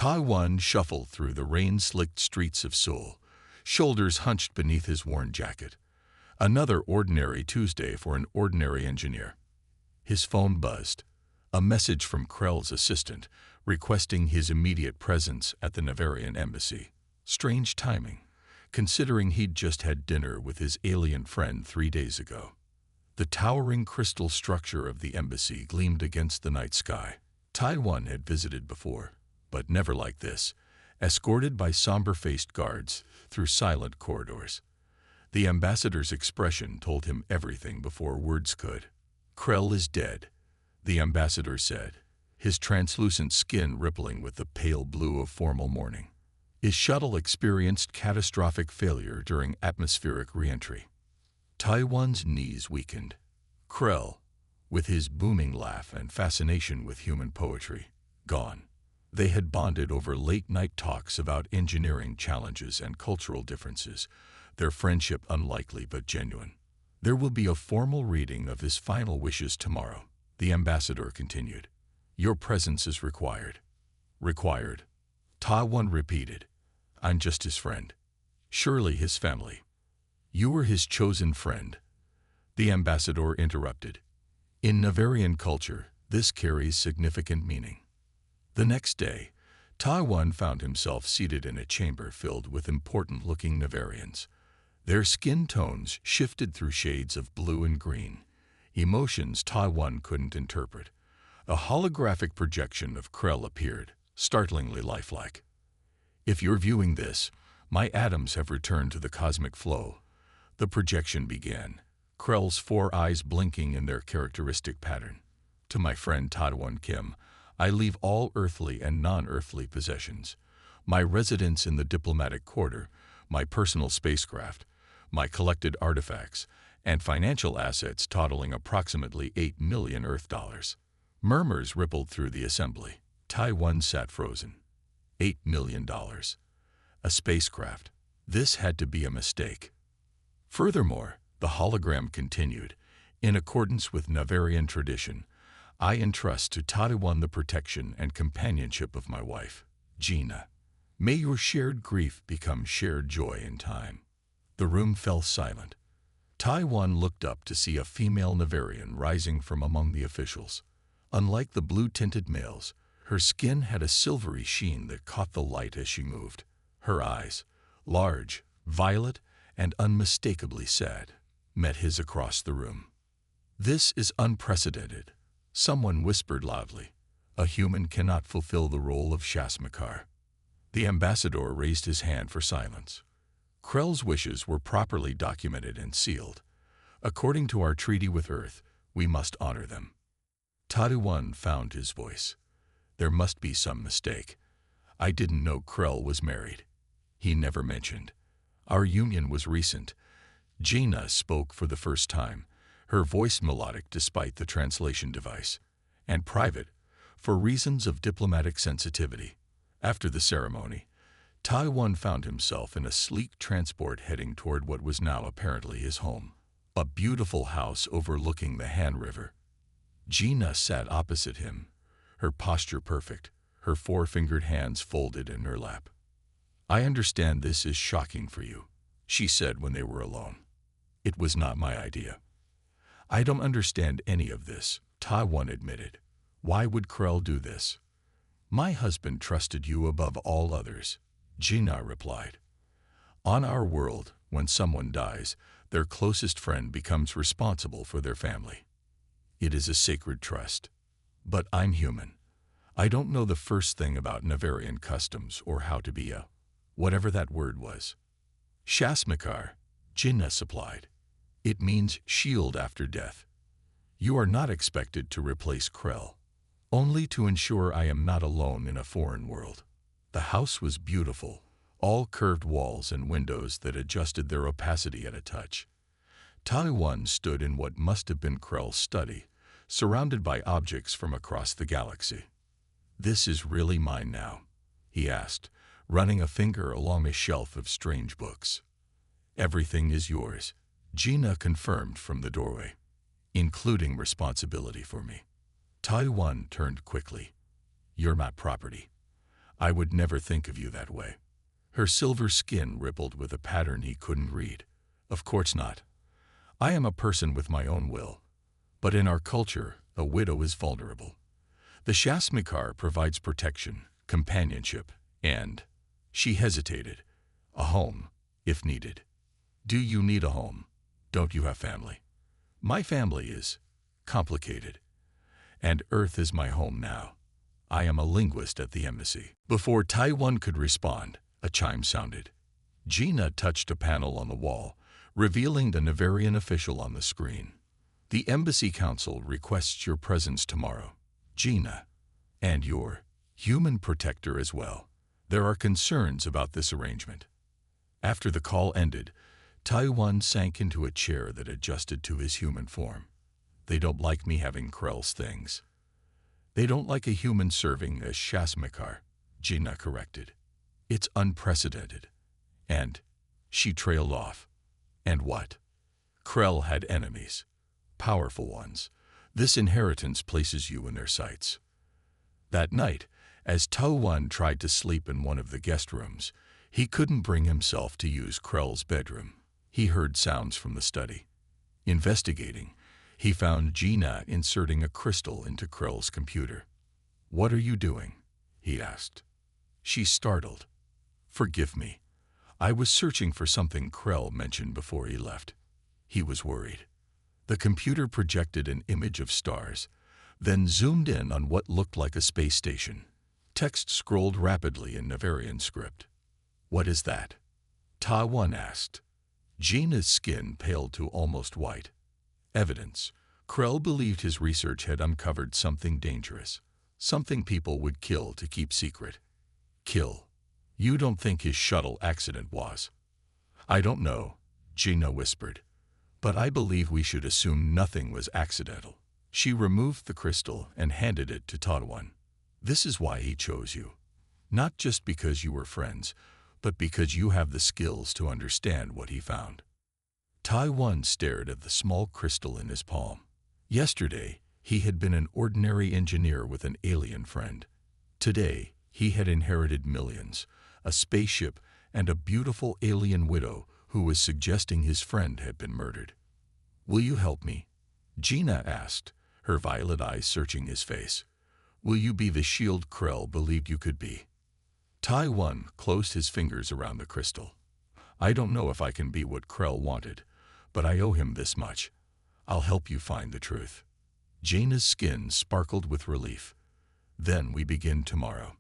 Taiwan shuffled through the rain-slicked streets of Seoul, shoulders hunched beneath his worn jacket. Another ordinary Tuesday for an ordinary engineer. His phone buzzed. A message from Krell's assistant, requesting his immediate presence at the Navarian embassy. Strange timing, considering he'd just had dinner with his alien friend 3 days ago. The towering crystal structure of the embassy gleamed against the night sky. Taiwan had visited before, but never like this, escorted by somber-faced guards through silent corridors. The ambassador's expression told him everything before words could. "Krell is dead," the ambassador said, his translucent skin rippling with the pale blue of formal mourning. His shuttle experienced catastrophic failure during atmospheric re-entry. Taiwan's knees weakened. Krell, with his booming laugh and fascination with human poetry, gone. They had bonded over late-night talks about engineering challenges and cultural differences, their friendship unlikely but genuine. "There will be a formal reading of his final wishes tomorrow," the ambassador continued. "Your presence is required." "Required?" Taiwan repeated. "I'm just his friend." "Surely his family." "You were his chosen friend," the ambassador interrupted. "In Navarian culture, this carries significant meaning." The next day, Taiwan found himself seated in a chamber filled with important-looking Navarians. Their skin tones shifted through shades of blue and green, emotions Taiwan couldn't interpret. A holographic projection of Krell appeared, startlingly lifelike. "If you're viewing this, my atoms have returned to the cosmic flow," the projection began, Krell's 4 eyes blinking in their characteristic pattern. "To my friend Taiwan Kim, I leave all earthly and non-earthly possessions, my residence in the diplomatic quarter, my personal spacecraft, my collected artifacts, and financial assets totaling approximately 8 million Earth dollars. Murmurs rippled through the assembly. Taiwan sat frozen. $8 million. A spacecraft. This had to be a mistake. Furthermore, the hologram continued, "In accordance with Navarian tradition, I entrust to Taiwan the protection and companionship of my wife, Gina. May your shared grief become shared joy in time." The room fell silent. Taiwan looked up to see a female Navarian rising from among the officials. Unlike the blue-tinted males, her skin had a silvery sheen that caught the light as she moved. Her eyes, large, violet, and unmistakably sad, met his across the room. "This is unprecedented," someone whispered loudly. "A human cannot fulfill the role of Shasmakar." The ambassador raised his hand for silence. Krell's wishes were properly documented and sealed. "According to our treaty with Earth, we must honor them." Taiwan found his voice. "There must be some mistake. I didn't know Krell was married. He never mentioned. Our union was recent." Gina spoke for the first time, her voice melodic despite the translation device, "and private, for reasons of diplomatic sensitivity." After the ceremony, Taiwan found himself in a sleek transport heading toward what was now apparently his home, a beautiful house overlooking the Han River. Gina sat opposite him, her posture perfect, her 4-fingered hands folded in her lap. "I understand this is shocking for you," she said when they were alone. "It was not my idea." "I don't understand any of this," Taiwan admitted. "Why would Krell do this?" "My husband trusted you above all others," Gina replied. "On our world, when someone dies, their closest friend becomes responsible for their family. It is a sacred trust. But I'm human. I don't know the first thing about Navarian customs or how to be a, whatever that word was." "Shasmakar," Gina supplied. "It means shield after death. You are not expected to replace Krell, only to ensure I am not alone in a foreign world." The house was beautiful, all curved walls and windows that adjusted their opacity at a touch. Taiwan stood in what must have been Krell's study, surrounded by objects from across the galaxy. "This is really mine now?" he asked, running a finger along a shelf of strange books. "Everything is yours," Gina confirmed from the doorway, "including responsibility for me." Taiwan turned quickly. "You're my property. I would never think of you that way. Her silver skin rippled with a pattern he couldn't read. Of course not. I am a person with my own will. But in our culture, a widow is vulnerable. The Shasmikar provides protection, companionship, and, she hesitated, a home, if needed. Do you need a home? Don't you have family? My family is complicated. And Earth is my home now. I am a linguist at the embassy. Before Taiwan could respond, a chime sounded. Gina touched a panel on the wall, revealing the Navarian official on the screen. The Embassy Council requests your presence tomorrow, Gina, and your human protector as well. There are concerns about this arrangement. After the call ended, Taiwan sank into a chair that adjusted to his human form. They don't like me having Krell's things. They don't like a human serving as Shasmikar, Gina corrected. It's unprecedented. And she trailed off. And what? Krell had enemies. Powerful ones. This inheritance places you in their sights. That night, as Taiwan tried to sleep in one of the guest rooms, he couldn't bring himself to use Krell's bedroom. He heard sounds from the study. Investigating, he found Gina inserting a crystal into Krell's computer. "What are you doing?" he asked. She startled. "Forgive me. I was searching for something Krell mentioned before he left." He was worried. The computer projected an image of stars, then zoomed in on what looked like a space station. Text scrolled rapidly in Navarian script. "What is that?" Taiwan asked. Gina's skin paled to almost white. Evidence. Krell believed his research had uncovered something dangerous, something people would kill to keep secret. Kill. You don't think his shuttle accident was? I don't know, Gina whispered. But I believe we should assume nothing was accidental. She removed the crystal and handed it to Taiwan. This is why he chose you. Not just because you were friends, but because you have the skills to understand what he found. Taiwan stared at the small crystal in his palm. Yesterday, he had been an ordinary engineer with an alien friend. Today, he had inherited millions, a spaceship, and a beautiful alien widow who was suggesting his friend had been murdered. "Will you help me?" Gina asked, her violet eyes searching his face. "Will you be the shield Krell believed you could be?" Taiwan closed his fingers around the crystal. "I don't know if I can be what Krell wanted, but I owe him this much. I'll help you find the truth." Gina's skin sparkled with relief. "Then we begin tomorrow,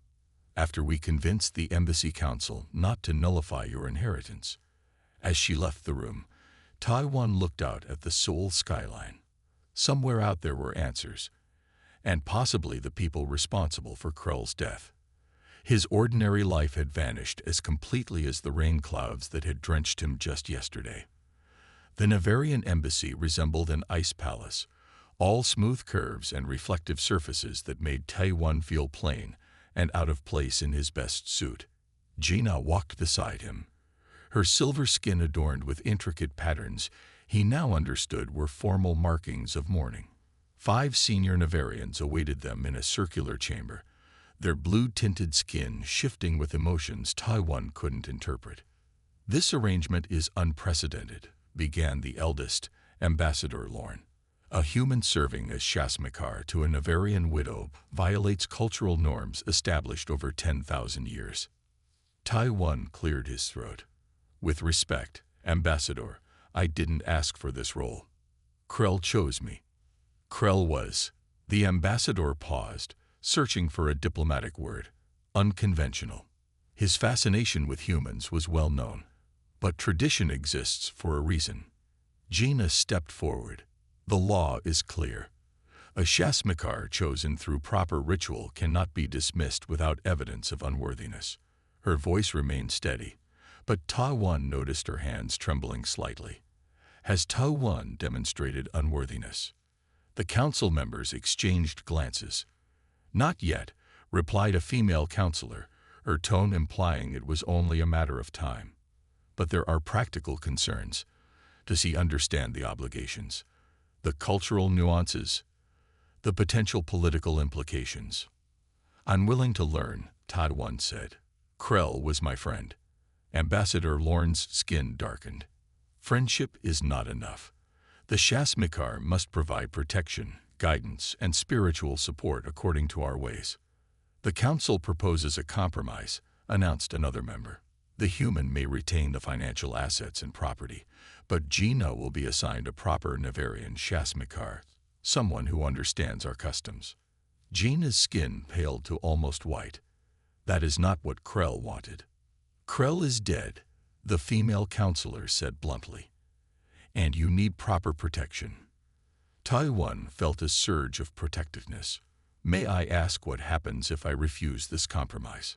after we convince the Embassy Council not to nullify your inheritance." As she left the room, Taiwan looked out at the Seoul skyline. Somewhere out there were answers, and possibly the people responsible for Krell's death. His ordinary life had vanished as completely as the rain clouds that had drenched him just yesterday. The Navarian embassy resembled an ice palace, all smooth curves and reflective surfaces that made Taiwan feel plain and out of place in his best suit. Gina walked beside him. Her silver skin adorned with intricate patterns he now understood were formal markings of mourning. 5 senior Navarians awaited them in a circular chamber, their blue-tinted skin shifting with emotions Taiwan couldn't interpret. "This arrangement is unprecedented," began the eldest, Ambassador Lorne. "A human serving as Shasmikar to a Navarian widow violates cultural norms established over 10,000 years." Taiwan cleared his throat. "With respect, Ambassador, I didn't ask for this role. Krell chose me." Krell was. The ambassador paused, searching for a diplomatic word. Unconventional. His fascination with humans was well known. But tradition exists for a reason. Gina stepped forward. "The law is clear. A Shasmikar chosen through proper ritual cannot be dismissed without evidence of unworthiness." Her voice remained steady, but Taiwan noticed her hands trembling slightly. Has Taiwan demonstrated unworthiness? The council members exchanged glances. "Not yet," replied a female counselor, her tone implying it was only a matter of time. "But there are practical concerns. Does he understand the obligations, the cultural nuances, the potential political implications?" "I'm willing to learn," Taiwan said. Krell was my friend. Ambassador Lorne's skin darkened. Friendship is not enough. The Shasmikar must provide protection, guidance, and spiritual support according to our ways. The council proposes a compromise, announced another member. The human may retain the financial assets and property, but Gina will be assigned a proper Navarian Shasmikar, someone who understands our customs. Gina's skin paled to almost white. That is not what Krell wanted. Krell is dead, the female counselor said bluntly. And you need proper protection. Taiwan felt a surge of protectiveness. May I ask what happens if I refuse this compromise?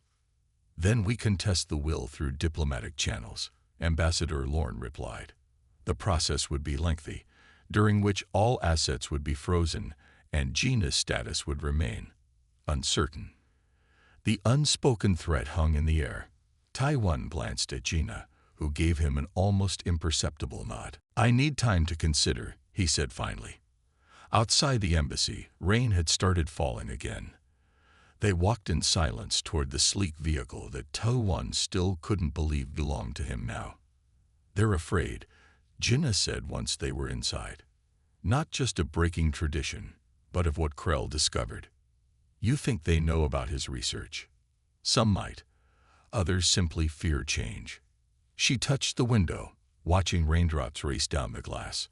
Then we contest the will through diplomatic channels, Ambassador Lorne replied. The process would be lengthy, during which all assets would be frozen and Gina's status would remain uncertain. The unspoken threat hung in the air. Taiwan glanced at Gina, who gave him an almost imperceptible nod. I need time to consider, he said finally. Outside the embassy, rain had started falling again. They walked in silence toward the sleek vehicle that Taiwan still couldn't believe belonged to him now. They're afraid, Gina said once they were inside. Not just of breaking tradition, but of what Krell discovered. You think they know about his research? Some might. Others simply fear change. She touched the window, watching raindrops race down the glass.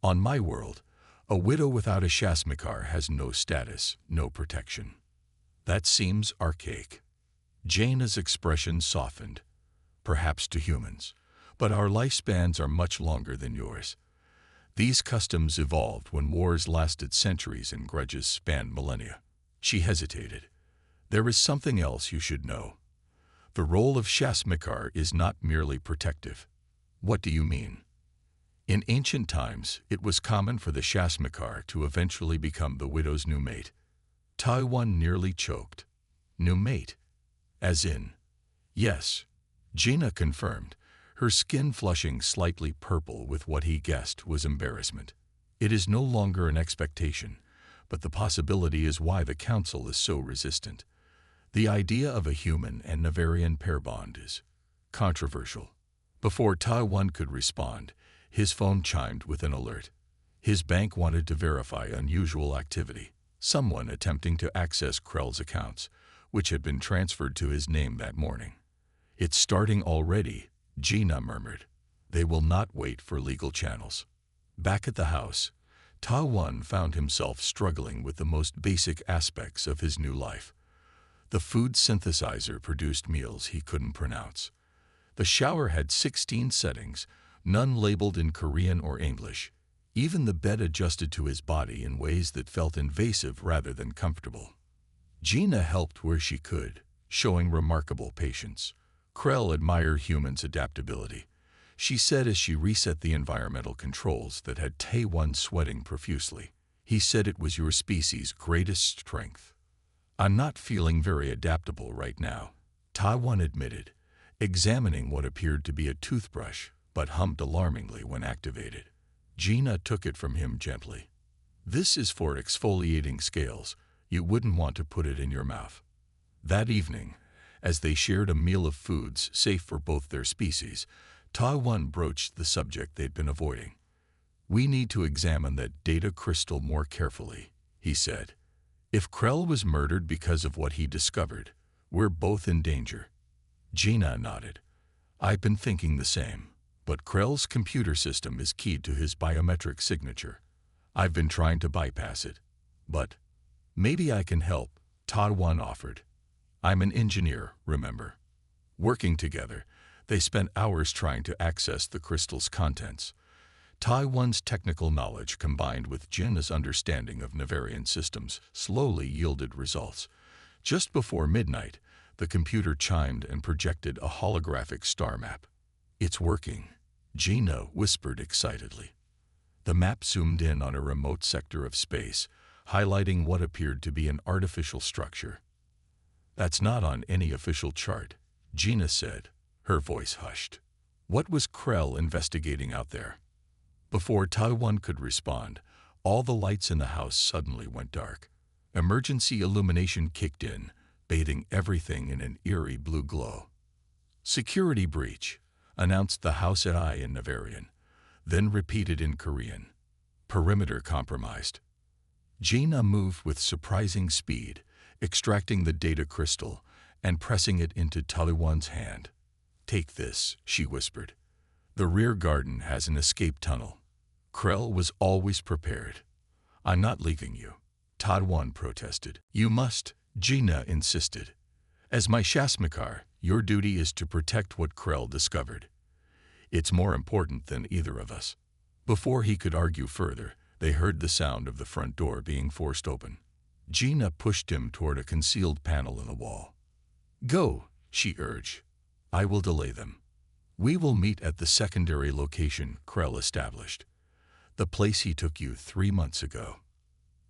On my world, a widow without a Shasmikar has no status, no protection. That seems archaic. Jaina's expression softened. Perhaps to humans, but our lifespans are much longer than yours. These customs evolved when wars lasted centuries and grudges spanned millennia. She hesitated. There is something else you should know. The role of Shasmikar is not merely protective. What do you mean? In ancient times, it was common for the Shasmikar to eventually become the widow's new mate. Taiwan nearly choked. New mate? As in? Yes. Gina confirmed, her skin flushing slightly purple with what he guessed was embarrassment. It is no longer an expectation, but the possibility is why the council is so resistant. The idea of a human and Navarian pair bond is controversial. Before Taiwan could respond, his phone chimed with an alert. His bank wanted to verify unusual activity, someone attempting to access Krell's accounts, which had been transferred to his name that morning. It's starting already, Gina murmured. They will not wait for legal channels. Back at the house, Taiwan found himself struggling with the most basic aspects of his new life. The food synthesizer produced meals he couldn't pronounce. The shower had 16 settings, none labeled in Korean or English. Even the bed adjusted to his body in ways that felt invasive rather than comfortable. Gina helped where she could, showing remarkable patience. Krell admired humans' adaptability, she said as she reset the environmental controls that had Taiwan sweating profusely. He said it was your species' greatest strength. I'm not feeling very adaptable right now, Taiwan admitted, examining what appeared to be a toothbrush, but hummed alarmingly when activated. Gina took it from him gently. This is for exfoliating scales. You wouldn't want to put it in your mouth. That evening, as they shared a meal of foods safe for both their species, Taiwan broached the subject they'd been avoiding. We need to examine that data crystal more carefully, he said. If Krell was murdered because of what he discovered, we're both in danger. Gina nodded. I've been thinking the same, but Krell's computer system is keyed to his biometric signature. I've been trying to bypass it, but maybe I can help, Taiwan offered. I'm an engineer, remember? Working together, they spent hours trying to access the crystal's contents. Taiwan's technical knowledge combined with Gina's understanding of Navarian systems slowly yielded results. Just before midnight, the computer chimed and projected a holographic star map. It's working, Gina whispered excitedly. The map zoomed in on a remote sector of space, highlighting what appeared to be an artificial structure. That's not on any official chart, Gina said, her voice hushed. What was Krell investigating out there? Before Taiwan could respond, all the lights in the house suddenly went dark. Emergency illumination kicked in, bathing everything in an eerie blue glow. "Security breach," announced the House AI in Navarian, then repeated in Korean. "Perimeter compromised." Gina moved with surprising speed, extracting the data crystal and pressing it into Taliwan's hand. "Take this," she whispered. "The rear garden has an escape tunnel." Krell was always prepared. "I'm not leaving you," Taliwan protested. "You must," Gina insisted. "As my Shasmakar, your duty is to protect what Krell discovered. It's more important than either of us." Before he could argue further, they heard the sound of the front door being forced open. Gina pushed him toward a concealed panel in the wall. "Go," she urged. "I will delay them. We will meet at the secondary location Krell established. The place he took you 3 months ago."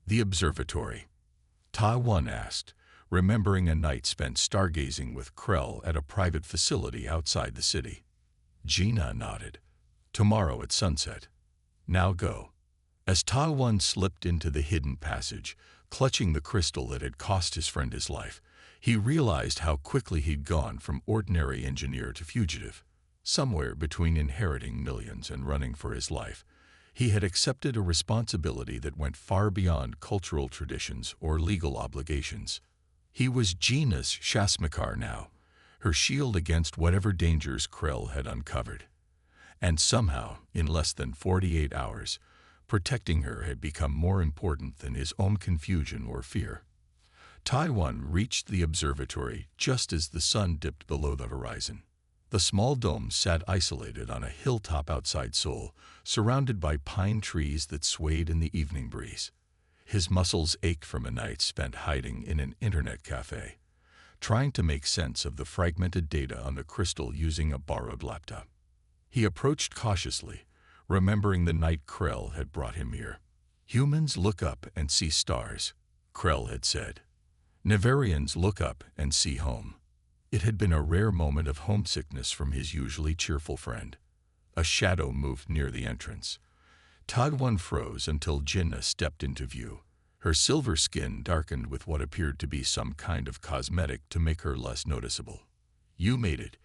"The observatory?" Taiwan asked, remembering a night spent stargazing with Krell at a private facility outside the city. Gina nodded. "Tomorrow at sunset. Now go." As Taiwan slipped into the hidden passage, clutching the crystal that had cost his friend his life, he realized how quickly he'd gone from ordinary engineer to fugitive. Somewhere between inheriting millions and running for his life, he had accepted a responsibility that went far beyond cultural traditions or legal obligations. He was Gina's Shasmakar now, her shield against whatever dangers Krell had uncovered. And somehow, in less than 48 hours, protecting her had become more important than his own confusion or fear. Taiwan reached the observatory just as the sun dipped below the horizon. The small dome sat isolated on a hilltop outside Seoul, surrounded by pine trees that swayed in the evening breeze. His muscles ached from a night spent hiding in an internet cafe, trying to make sense of the fragmented data on the crystal using a borrowed laptop. He approached cautiously, remembering the night Krell had brought him here. "Humans look up and see stars," Krell had said. "Navarians look up and see home." It had been a rare moment of homesickness from his usually cheerful friend. A shadow moved near the entrance. Taiwan froze until Gina stepped into view. Her silver skin darkened with what appeared to be some kind of cosmetic to make her less noticeable. "You made it,"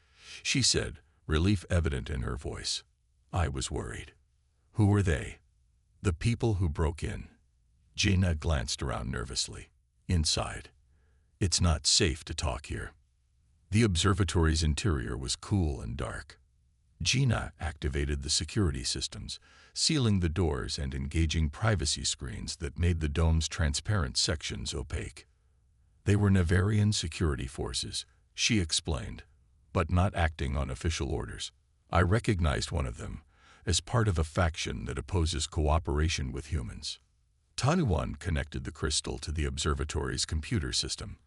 she said, relief evident in her voice. "I was worried." "Who were they?" "The people who broke in." Gina glanced around nervously. "Inside. It's not safe to talk here." The observatory's interior was cool and dark. Gina activated the security systems, sealing the doors and engaging privacy screens that made the dome's transparent sections opaque. "They were Navarian security forces," she explained, "but not acting on official orders. I recognized one of them as part of a faction that opposes cooperation with humans." Taiwan connected the crystal to the observatory's computer system.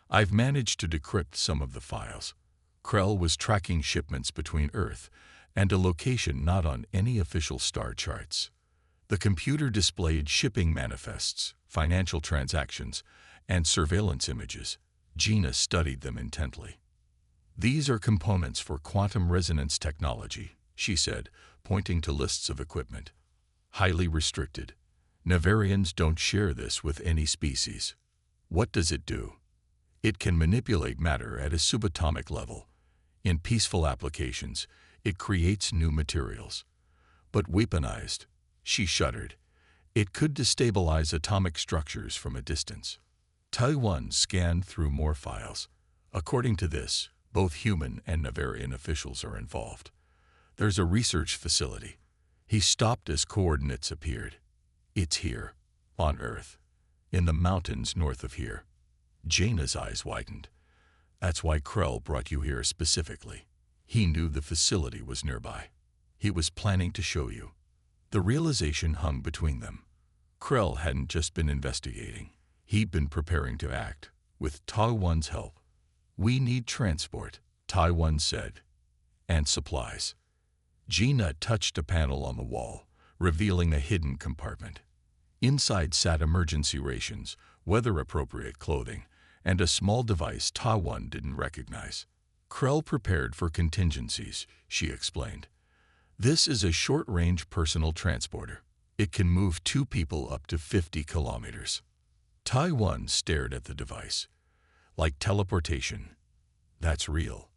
"I've managed to decrypt some of the files." Krell was tracking shipments between Earth and a location not on any official star charts. The computer displayed shipping manifests, financial transactions, and surveillance images. Gina studied them intently. "These are components for quantum resonance technology," she said, pointing to lists of equipment. "Highly restricted. Navarians don't share this with any species." "What does it do?" "It can manipulate matter at a subatomic level. In peaceful applications, it creates new materials. But weaponized," she shuddered, "it could destabilize atomic structures from a distance." Taiwan scanned through more files. "According to this, both human and Navarian officials are involved. There's a research facility." He stopped as coordinates appeared. "It's here, on Earth, in the mountains north of here." Gina's eyes widened. "That's why Krell brought you here specifically. He knew the facility was nearby. He was planning to show you." The realization hung between them. Krell hadn't just been investigating. He'd been preparing to act, with Taiwan's help. "We need transport," Taiwan said, "and supplies." Gina touched a panel on the wall, revealing a hidden compartment. Inside sat emergency rations, weather-appropriate clothing, and a small device Taiwan didn't recognize. "Krell prepared for contingencies," she explained. "This is a short-range personal transporter. It can move 2 people up to 50 kilometers." Taiwan stared at the device. Like teleportation. That's real.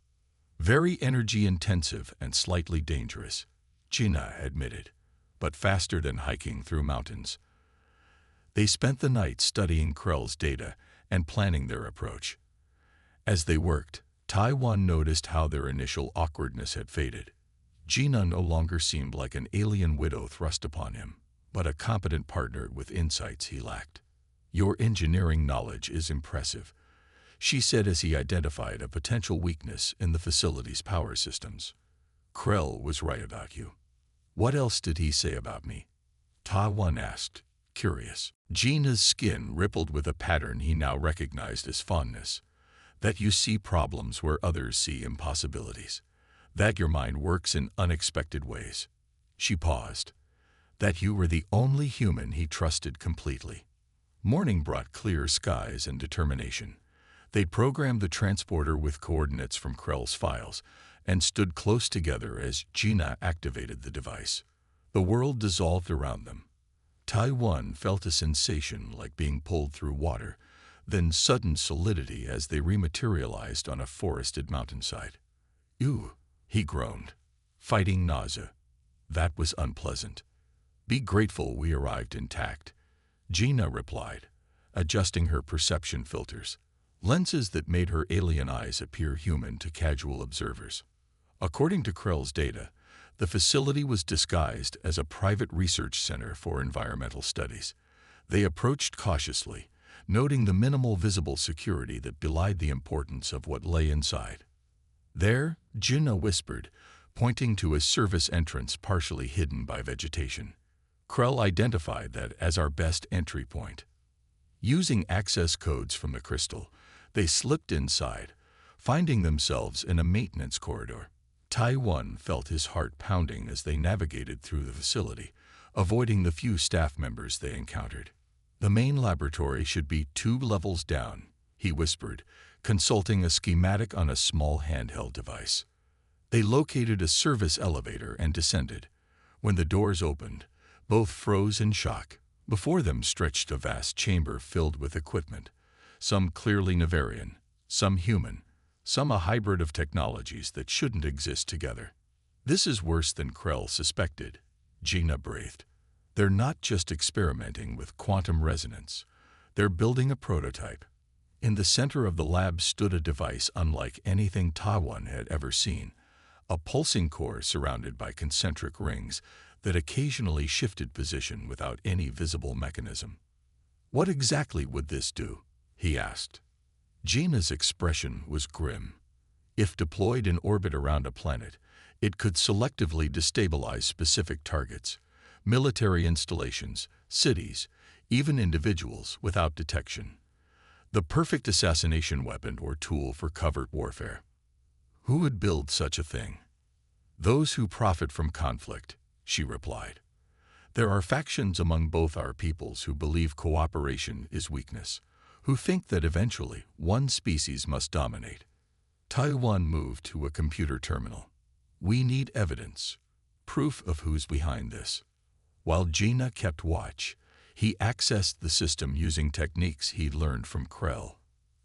Very energy-intensive and slightly dangerous, Gina admitted, but faster than hiking through mountains. They spent the night studying Krell's data and planning their approach. As they worked, Taiwan noticed how their initial awkwardness had faded. Gina no longer seemed like an alien widow thrust upon him, but a competent partner with insights he lacked. "Your engineering knowledge is impressive," she said as he identified a potential weakness in the facility's power systems. "Krell was right about you." "What else did he say about me?" Taiwan asked, curious. Gina's skin rippled with a pattern he now recognized as fondness. "That you see problems where others see impossibilities. That your mind works in unexpected ways." She paused. "That you were the only human he trusted completely." Morning brought clear skies and determination. They programmed the transporter with coordinates from Krell's files and stood close together as Gina activated the device. The world dissolved around them. Taiwan felt a sensation like being pulled through water, then sudden solidity as they rematerialized on a forested mountainside. "Ew," he groaned, fighting nausea. "That was unpleasant." "Be grateful we arrived intact," Gina replied, adjusting her perception filters, lenses that made her alien eyes appear human to casual observers. According to Krell's data, the facility was disguised as a private research center for environmental studies. They approached cautiously, noting the minimal visible security that belied the importance of what lay inside. "There," Gina whispered, pointing to a service entrance partially hidden by vegetation. Krell identified that as our best entry point. Using access codes from the crystal, they slipped inside, finding themselves in a maintenance corridor. Taiwan felt his heart pounding as they navigated through the facility, avoiding the few staff members they encountered. "The main laboratory should be 2 levels down," he whispered, consulting a schematic on a small handheld device. They located a service elevator and descended. When the doors opened, both froze in shock. Before them stretched a vast chamber filled with equipment, some clearly Nevarian, some human, some a hybrid of technologies that shouldn't exist together. "This is worse than Krell suspected," Gina breathed. "They're not just experimenting with quantum resonance. They're building a prototype." In the center of the lab stood a device unlike anything Taiwan had ever seen, a pulsing core surrounded by concentric rings that occasionally shifted position without any visible mechanism. "What exactly would this do?" he asked. Gina's expression was grim. If deployed in orbit around a planet, it could selectively destabilize specific targets, military installations, cities, even individuals without detection. The perfect assassination weapon or tool for covert warfare. "Who would build such a thing?" "Those who profit from conflict," she replied. "There are factions among both our peoples who believe cooperation is weakness, who think that eventually one species must dominate." Taiwan moved to a computer terminal. "We need evidence, proof of who's behind this." While Gina kept watch, he accessed the system using techniques he'd learned from Krell.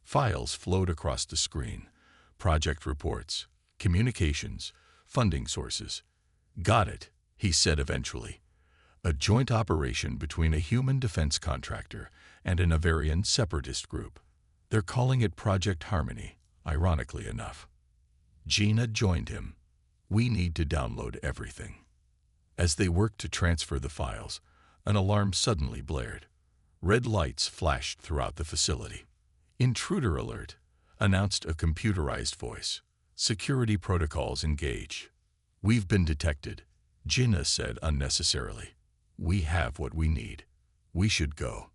Files flowed across the screen, project reports, communications, funding sources. "Got it," he said eventually. "A joint operation between a human defense contractor and an Nevarian separatist group. They're calling it Project Harmony, ironically enough." Gina joined him. "We need to download everything." As they worked to transfer the files, an alarm suddenly blared. Red lights flashed throughout the facility. "Intruder alert," announced a computerized voice. "Security protocols engage." "We've been detected," Gina said unnecessarily. "We have what we need. We should go."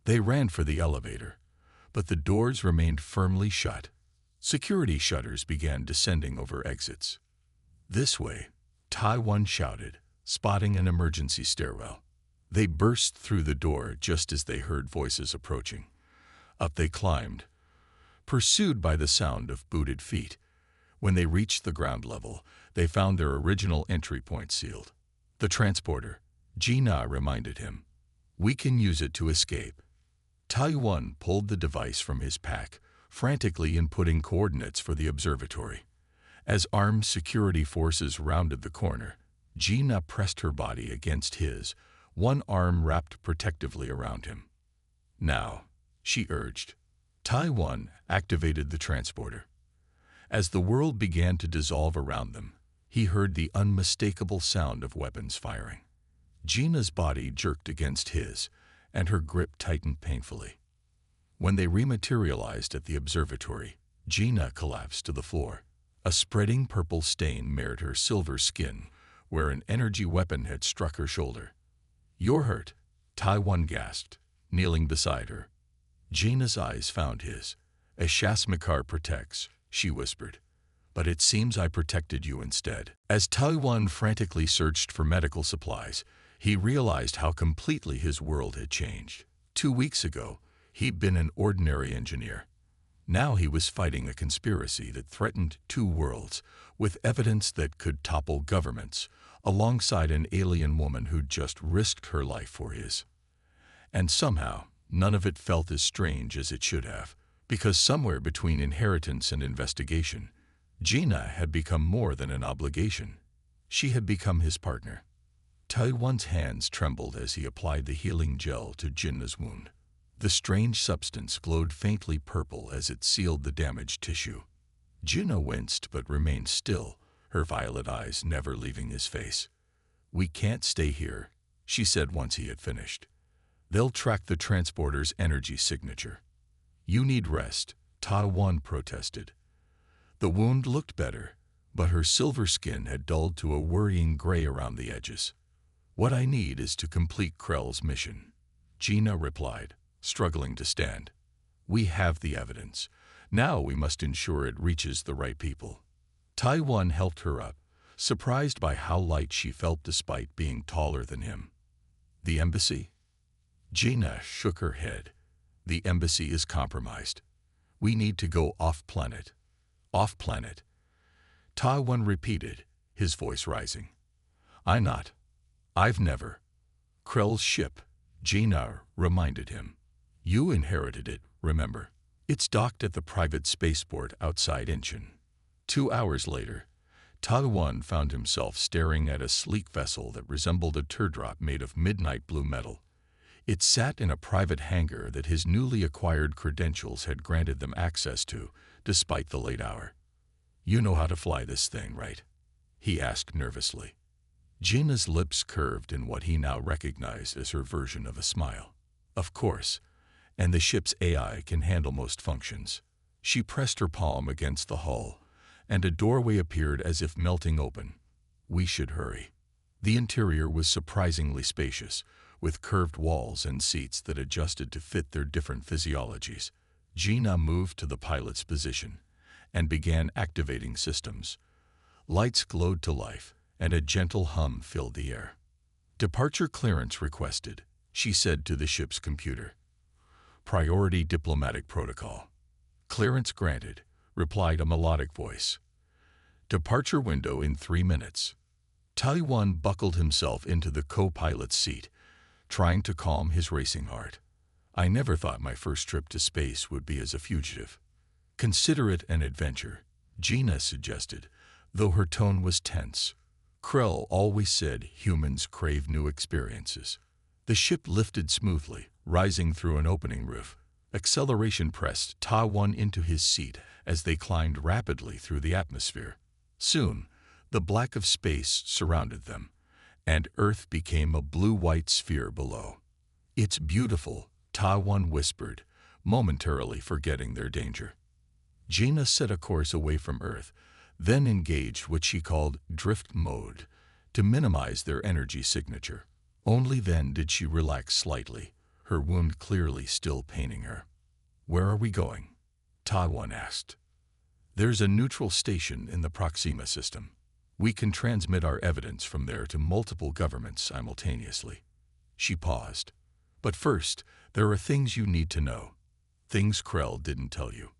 They ran for the elevator, but the doors remained firmly shut. Security shutters began descending over exits. "This way," Taiwan shouted, spotting an emergency stairwell. They burst through the door just as they heard voices approaching. Up they climbed, pursued by the sound of booted feet. When they reached the ground level, they found their original entry point sealed. "The transporter," Gina reminded him. "We can use it to escape." Taiwan pulled the device from his pack, frantically inputting coordinates for the observatory. As armed security forces rounded the corner, Gina pressed her body against his, one arm wrapped protectively around him. "Now," she urged. Tai-1 activated the transporter. As the world began to dissolve around them, he heard the unmistakable sound of weapons firing. Gina's body jerked against his, and her grip tightened painfully. When they rematerialized at the observatory, Gina collapsed to the floor. A spreading purple stain marred her silver skin, where an energy weapon had struck her shoulder. "You're hurt," Tai-1 gasped, kneeling beside her. Gina's eyes found his. "A Shasmakar protects," she whispered. "But it seems I protected you instead." As Tai-1 frantically searched for medical supplies, he realized how completely his world had changed. 2 weeks ago, he'd been an ordinary engineer. Now he was fighting a conspiracy that threatened 2 worlds, with evidence that could topple governments, alongside an alien woman who'd just risked her life for his. And somehow, none of it felt as strange as it should have, because somewhere between inheritance and investigation, Gina had become more than an obligation. She had become his partner. Tai-1's hands trembled as he applied the healing gel to Gina's wound. The strange substance glowed faintly purple as it sealed the damaged tissue. Gina winced but remained still, her violet eyes never leaving his face. "We can't stay here," she said once he had finished. "They'll track the transporter's energy signature." "You need rest," Tai-1 protested. The wound looked better, but her silver skin had dulled to a worrying gray around the edges. "What I need is to complete Krell's mission," Gina replied, struggling to stand. "We have the evidence. Now we must ensure it reaches the right people." Tai-1 helped her up, surprised by how light she felt despite being taller than him. "The embassy?" Gina shook her head. "The embassy is compromised. We need to go off-planet." "Off-planet?" Tai-1 repeated, his voice rising. I've never." "Krell's ship," Gina reminded him. "You inherited it, remember? It's docked at the private spaceport outside Incheon." 2 hours later, Tai-1 found himself staring at a sleek vessel that resembled a teardrop made of midnight blue metal. It sat in a private hangar that his newly acquired credentials had granted them access to, despite the late hour. "You know how to fly this thing, right?" he asked nervously. Gina's lips curved in what he now recognized as her version of a smile. "Of course, and the ship's AI can handle most functions." She pressed her palm against the hull, and a doorway appeared as if melting open. "We should hurry." The interior was surprisingly spacious, with curved walls and seats that adjusted to fit their different physiologies. Gina moved to the pilot's position and began activating systems. Lights glowed to life, and a gentle hum filled the air. "Departure clearance requested," she said to the ship's computer. "Priority diplomatic protocol." "Clearance granted," replied a melodic voice. "Departure window in 3 minutes." Tai-1 buckled himself into the co-pilot's seat, trying to calm his racing heart. "I never thought my first trip to space would be as a fugitive." "Consider it an adventure," Gina suggested, though her tone was tense. Krell always said humans crave new experiences. The ship lifted smoothly, rising through an opening roof. Acceleration pressed Tai-1 into his seat as they climbed rapidly through the atmosphere. Soon, the black of space surrounded them, and Earth became a blue-white sphere below. "It's beautiful," Tai-1 whispered, momentarily forgetting their danger. Gina set a course away from Earth, then engaged what she called drift mode to minimize their energy signature. Only then did she relax slightly, her wound clearly still paining her. "Where are we going?" Tai-1 asked. "There's a neutral station in the Proxima system. We can transmit our evidence from there to multiple governments simultaneously." She paused. "But first, there are things you need to know. Things Krell didn't tell you."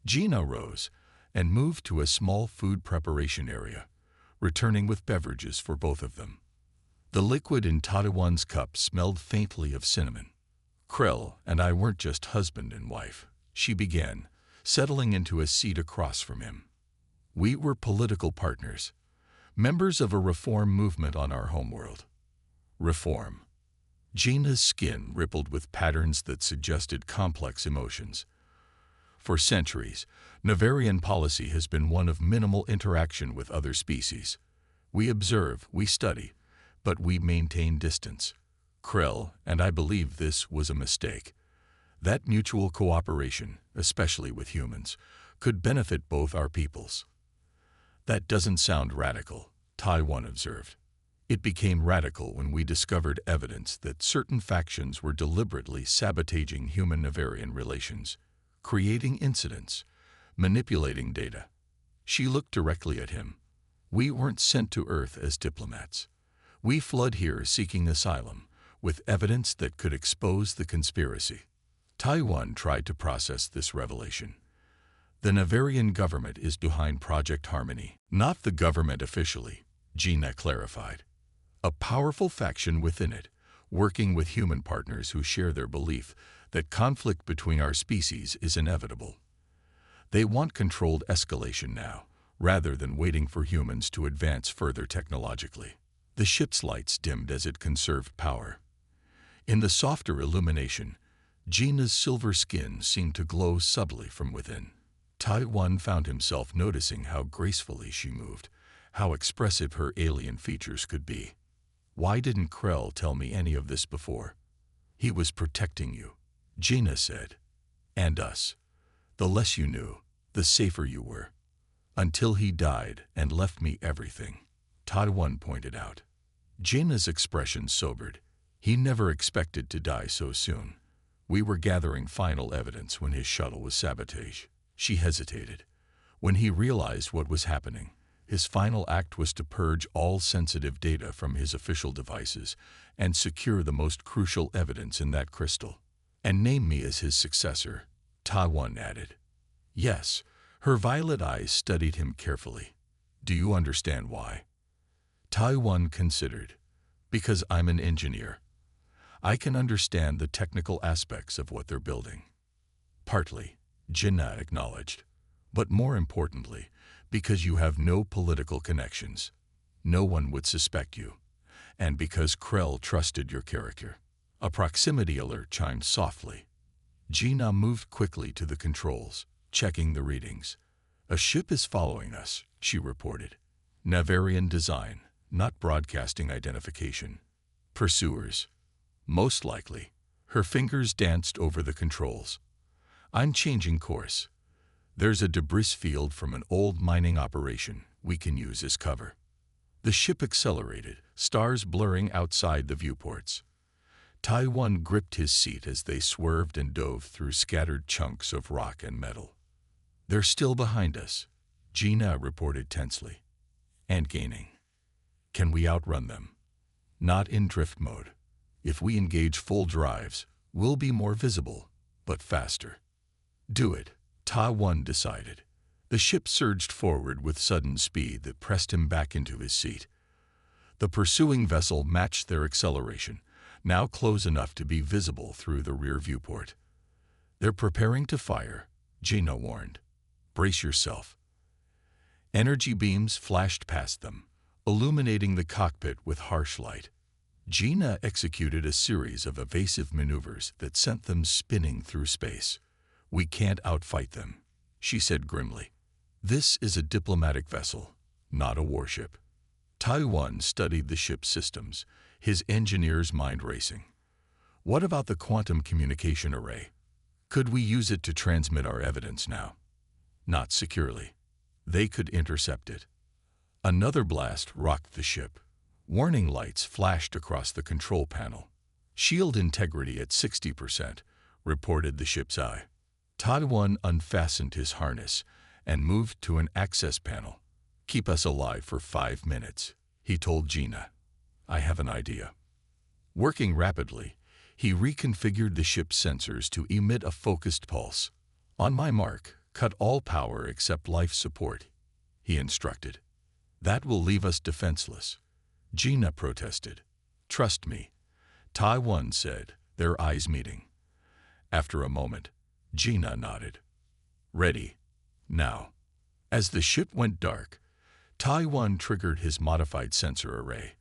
Gina rose and moved to a small food preparation area, returning with beverages for both of them. The liquid in Tai-1's cup smelled faintly of cinnamon. "Krell and I weren't just husband and wife," she began, settling into a seat across from him. We were political partners, members of a reform movement on our homeworld. Reform. Gina's skin rippled with patterns that suggested complex emotions. For centuries, Navarian policy has been one of minimal interaction with other species. We observe, we study, but we maintain distance. Krell, and I believe this was a mistake. That mutual cooperation, especially with humans, could benefit both our peoples. That doesn't sound radical, Taiwan observed. It became radical when we discovered evidence that certain factions were deliberately sabotaging human-Navarian relations, creating incidents, manipulating data. She looked directly at him. We weren't sent to Earth as diplomats. We fled here seeking asylum, with evidence that could expose the conspiracy. Taiwan tried to process this revelation. The Navarian government is behind Project Harmony, not the government officially, Gina clarified. A powerful faction within it, working with human partners who share their belief that conflict between our species is inevitable. They want controlled escalation now, rather than waiting for humans to advance further technologically. The ship's lights dimmed as it conserved power. In the softer illumination, Gina's silver skin seemed to glow subtly from within. Taiwan found himself noticing how gracefully she moved, how expressive her alien features could be. Why didn't Krell tell me any of this before? He was protecting you, Gina said. And us. The less you knew, the safer you were. Until he died and left me everything, Taiwan pointed out. Gina's expression sobered. He never expected to die so soon. We were gathering final evidence when his shuttle was sabotaged. She hesitated. When he realized what was happening, his final act was to purge all sensitive data from his official devices and secure the most crucial evidence in that crystal. And name me as his successor, Taiwan added. Yes, her violet eyes studied him carefully. Do you understand why? Taiwan considered. Because I'm an engineer. I can understand the technical aspects of what they're building. Partly, Gina acknowledged. But more importantly, because you have no political connections. No one would suspect you. And because Krell trusted your character. A proximity alert chimed softly. Gina moved quickly to the controls, checking the readings. A ship is following us, she reported. Navarian design, not broadcasting identification. Pursuers. Most likely. Her fingers danced over the controls. I'm changing course. There's a debris field from an old mining operation we can use as cover. The ship accelerated, stars blurring outside the viewports. Taiwan gripped his seat as they swerved and dove through scattered chunks of rock and metal. They're still behind us, Gina reported tensely. And gaining. Can we outrun them? Not in drift mode. If we engage full drives, we'll be more visible, but faster. Do it, Taiwan decided. The ship surged forward with sudden speed that pressed him back into his seat. The pursuing vessel matched their acceleration, now close enough to be visible through the rear viewport. They're preparing to fire, Gina warned. Brace yourself. Energy beams flashed past them, illuminating the cockpit with harsh light. Gina executed a series of evasive maneuvers that sent them spinning through space. We can't outfight them, she said grimly. This is a diplomatic vessel, not a warship. Taiwan studied the ship's systems, his engineer's mind racing. What about the quantum communication array? Could we use it to transmit our evidence now? Not securely. They could intercept it. Another blast rocked the ship. Warning lights flashed across the control panel. Shield integrity at 60%, reported the ship's eye. Taiwan unfastened his harness and moved to an access panel. Keep us alive for 5 minutes, he told Gina. I have an idea. Working rapidly, he reconfigured the ship's sensors to emit a focused pulse. On my mark, cut all power except life support, he instructed. That will leave us defenseless. Gina protested. Trust me, Taiwan said, their eyes meeting. After a moment, Gina nodded. Ready. Now. As the ship went dark, Tai-1 triggered his modified sensor array.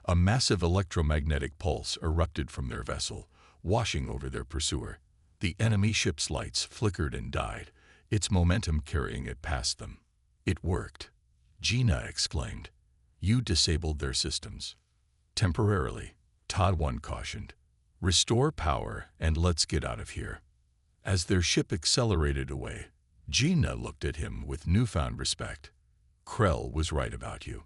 A massive electromagnetic pulse erupted from their vessel, washing over their pursuer. The enemy ship's lights flickered and died, its momentum carrying it past them. It worked. Gina exclaimed. You disabled their systems. Temporarily, Tai-1 cautioned. Restore power and let's get out of here. As their ship accelerated away, Gina looked at him with newfound respect. Krell was right about you.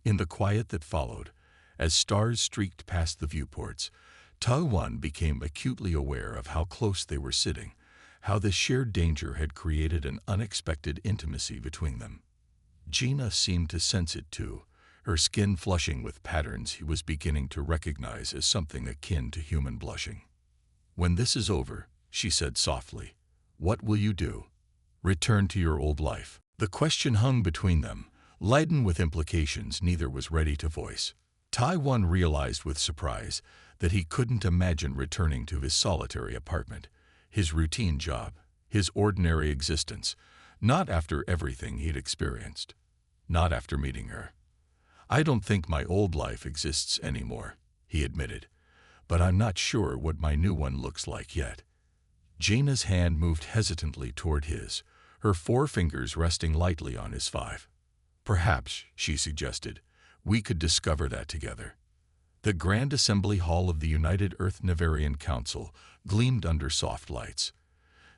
In the quiet that followed, as stars streaked past the viewports, Tai-1 became acutely aware of how close they were sitting, how this shared danger had created an unexpected intimacy between them. Gina seemed to sense it too, her skin flushing with patterns he was beginning to recognize as something akin to human blushing. When this is over, she said softly, what will you do? Return to your old life. The question hung between them, laden with implications neither was ready to voice. Tai-1 realized with surprise that he couldn't imagine returning to his solitary apartment, his routine job, his ordinary existence, not after everything he'd experienced, not after meeting her. I don't think my old life exists anymore, he admitted, but I'm not sure what my new one looks like yet. Gina's hand moved hesitantly toward his, her 4 fingers resting lightly on his 5. Perhaps, she suggested, we could discover that together. The Grand Assembly Hall of the United Earth-Nevarian Council gleamed under soft lights.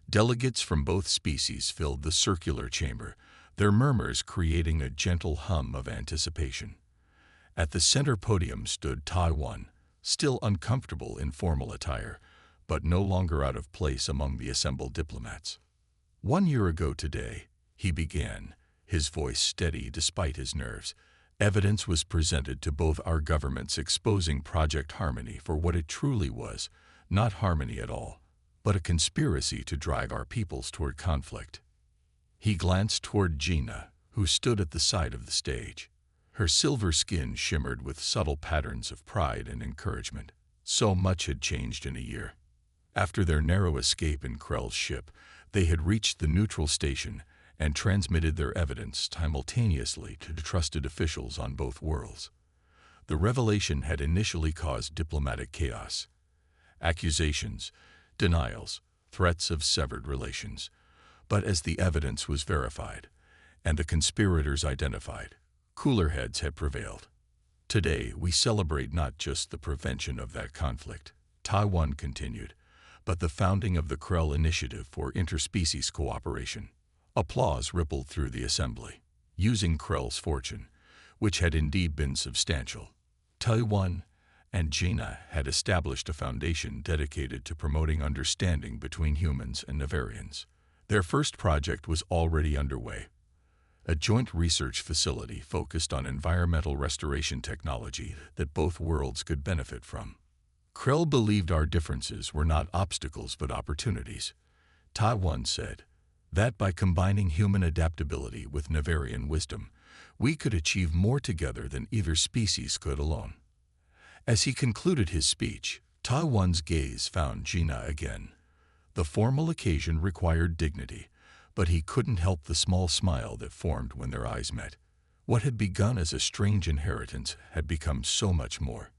Delegates from both species filled the circular chamber, their murmurs creating a gentle hum of anticipation. At the center podium stood Tai-1, still uncomfortable in formal attire, but no longer out of place among the assembled diplomats. 1 year ago today, he began, his voice steady despite his nerves, evidence was presented to both our governments exposing Project Harmony for what it truly was, not harmony at all, but a conspiracy to drive our peoples toward conflict. He glanced toward Gina, who stood at the side of the stage. Her silver skin shimmered with subtle patterns of pride and encouragement. So much had changed in a year. After their narrow escape in Krell's ship, they had reached the neutral station and transmitted their evidence simultaneously to trusted officials on both worlds. The revelation had initially caused diplomatic chaos. Accusations, denials, threats of severed relations. But as the evidence was verified, and the conspirators identified, cooler heads had prevailed. Today, we celebrate not just the prevention of that conflict, Tai-1 continued, but the founding of the Krell Initiative for Interspecies Cooperation. Applause rippled through the assembly. Using Krell's fortune, which had indeed been substantial, Tai-1 and Gina had established a foundation dedicated to promoting understanding between humans and Nevarians. Their first project was already underway, a joint research facility focused on environmental restoration technology that both worlds could benefit from. Krell believed our differences were not obstacles but opportunities. Tai-1 said that by combining human adaptability with Nevarian wisdom, we could achieve more together than either species could alone. As he concluded his speech, Tai-1's gaze found Gina again. The formal occasion required dignity, but he couldn't help the small smile that formed when their eyes met. What had begun as a strange inheritance had become so much more.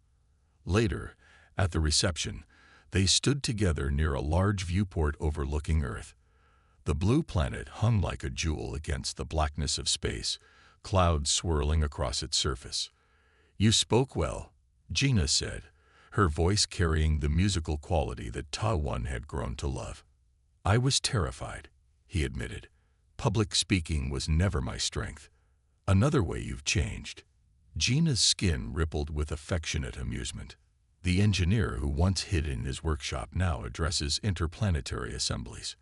Later, at the reception, they stood together near a large viewport overlooking Earth. The blue planet hung like a jewel against the blackness of space, clouds swirling across its surface. You spoke well, Gina said, her voice carrying the musical quality that Tai-1 had grown to love. I was terrified, he admitted. Public speaking was never my strength. Another way you've changed. Gina's skin rippled with affectionate amusement. The engineer who once hid in his workshop now addresses interplanetary assemblies.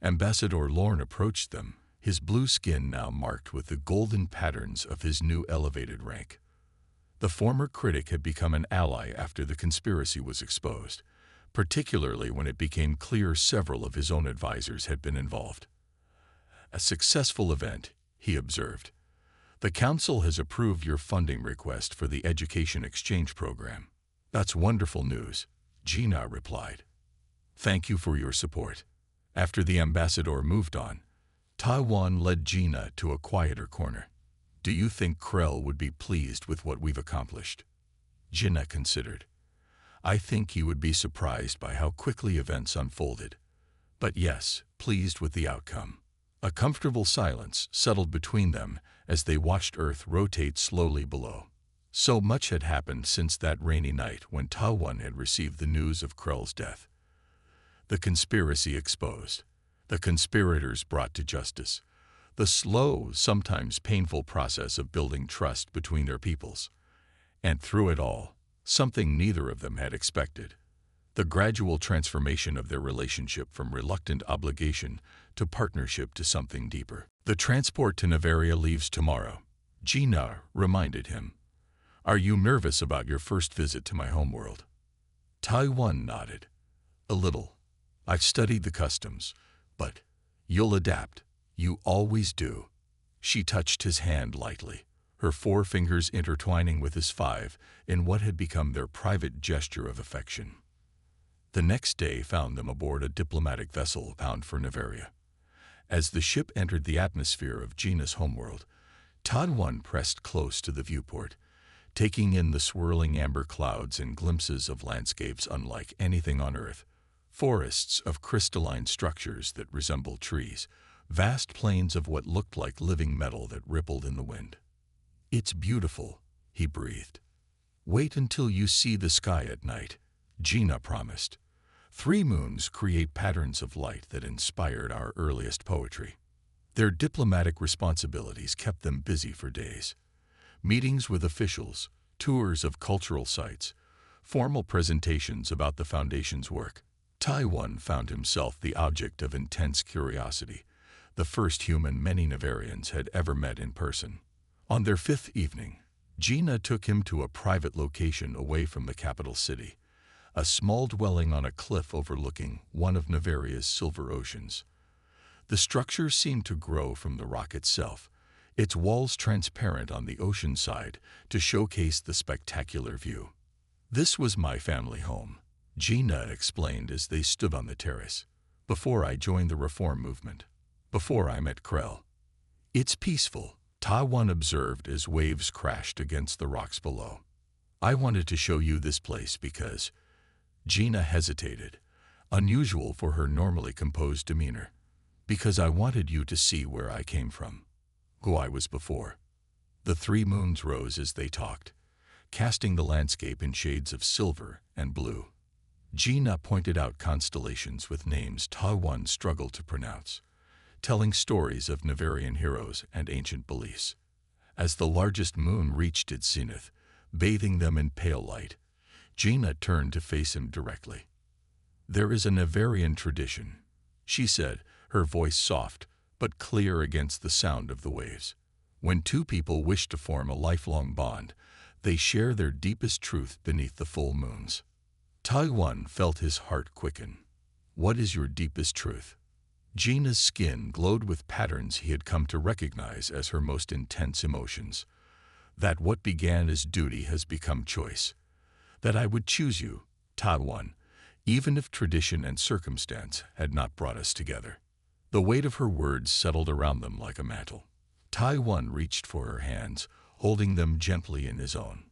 Ambassador Lorne approached them, his blue skin now marked with the golden patterns of his new elevated rank. The former critic had become an ally after the conspiracy was exposed, particularly when it became clear several of his own advisors had been involved. A successful event, he observed. The Council has approved your funding request for the Education Exchange Program. That's wonderful news, Gina replied. Thank you for your support. After the ambassador moved on, Taiwan led Gina to a quieter corner. Do you think Krell would be pleased with what we've accomplished? Gina considered. I think he would be surprised by how quickly events unfolded. But yes, pleased with the outcome. A comfortable silence settled between them as they watched Earth rotate slowly below. So much had happened since that rainy night when Taiwan had received the news of Krell's death. The conspiracy exposed. The conspirators brought to justice. The slow, sometimes painful process of building trust between their peoples. And through it all, something neither of them had expected. The gradual transformation of their relationship from reluctant obligation to partnership to something deeper. The transport to Nevaria leaves tomorrow, Gina reminded him. Are you nervous about your first visit to my homeworld? Taiwan nodded. A little. I've studied the customs, but you'll adapt. You always do. She touched his hand lightly, her 4 fingers intertwining with his 5 in what had become their private gesture of affection. The next day found them aboard a diplomatic vessel bound for Nevaria. As the ship entered the atmosphere of Gina's homeworld, Taiwan pressed close to the viewport, taking in the swirling amber clouds and glimpses of landscapes unlike anything on Earth. Forests of crystalline structures that resembled trees, vast plains of what looked like living metal that rippled in the wind. It's beautiful, he breathed. Wait until you see the sky at night, Gina promised. 3 moons create patterns of light that inspired our earliest poetry. Their diplomatic responsibilities kept them busy for days. Meetings with officials, tours of cultural sites, formal presentations about the Foundation's work. Taiwan found himself the object of intense curiosity, the first human many Nevarians had ever met in person. On their 5th evening, Gina took him to a private location away from the capital city, a small dwelling on a cliff overlooking one of Nevaria's silver oceans. The structure seemed to grow from the rock itself, its walls transparent on the ocean side to showcase the spectacular view. This was my family home, Gina explained as they stood on the terrace, before I joined the reform movement, before I met Krell. It's peaceful, Taiwan observed as waves crashed against the rocks below. I wanted to show you this place because... Gina hesitated, unusual for her normally composed demeanor. Because I wanted you to see where I came from, who I was before. The 3 moons rose as they talked, casting the landscape in shades of silver and blue. Gina pointed out constellations with names Taiwan struggled to pronounce, telling stories of Nevarian heroes and ancient beliefs. As the largest moon reached its zenith, bathing them in pale light, Gina turned to face him directly. There is a Nevarian tradition, she said, her voice soft but clear against the sound of the waves. When 2 people wish to form a lifelong bond, they share their deepest truth beneath the full moons. Taiwan felt his heart quicken. What is your deepest truth? Gina's skin glowed with patterns he had come to recognize as her most intense emotions. That what began as duty has become choice. That I would choose you, Taiwan, even if tradition and circumstance had not brought us together. The weight of her words settled around them like a mantle. Taiwan reached for her hands, holding them gently in his own.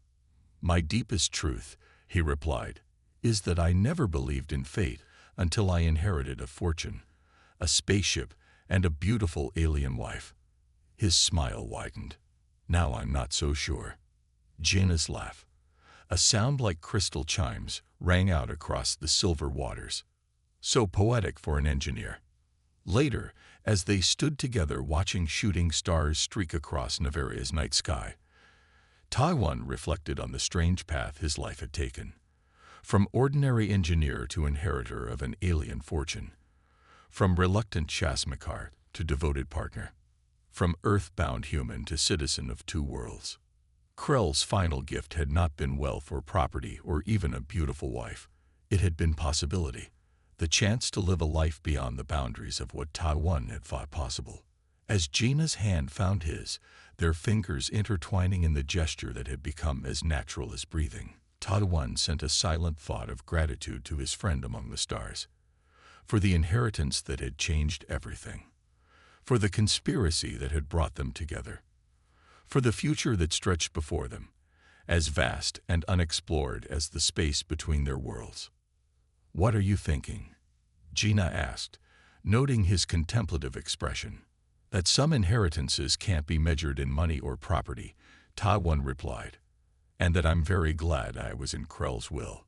My deepest truth, he replied, is that I never believed in fate until I inherited a fortune, a spaceship, and a beautiful alien wife. His smile widened. Now I'm not so sure. Gina's laugh, a sound like crystal chimes, rang out across the silver waters. So poetic for an engineer. Later, as they stood together watching shooting stars streak across Nevaria's night sky, Taiwan reflected on the strange path his life had taken. From ordinary engineer to inheritor of an alien fortune. From reluctant chasmakar to devoted partner. From earthbound human to citizen of 2 worlds. Krell's final gift had not been wealth or property or even a beautiful wife. It had been possibility. The chance to live a life beyond the boundaries of what Taiwan had thought possible. As Gina's hand found his, their fingers intertwining in the gesture that had become as natural as breathing, Taiwan sent a silent thought of gratitude to his friend among the stars. For the inheritance that had changed everything. for the conspiracy that had brought them together, for the future that stretched before them, as vast and unexplored as the space between their worlds. "What are you thinking?" Gina asked, noting his contemplative expression. "That some inheritances can't be measured in money or property," Ta-One replied, "and that I'm very glad I was in Krell's will."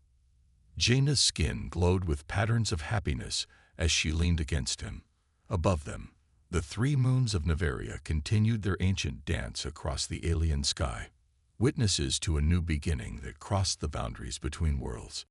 Gina's skin glowed with patterns of happiness as she leaned against him. Above them, the 3 moons of Nevaria continued their ancient dance across the alien sky, witnesses to a new beginning that crossed the boundaries between worlds.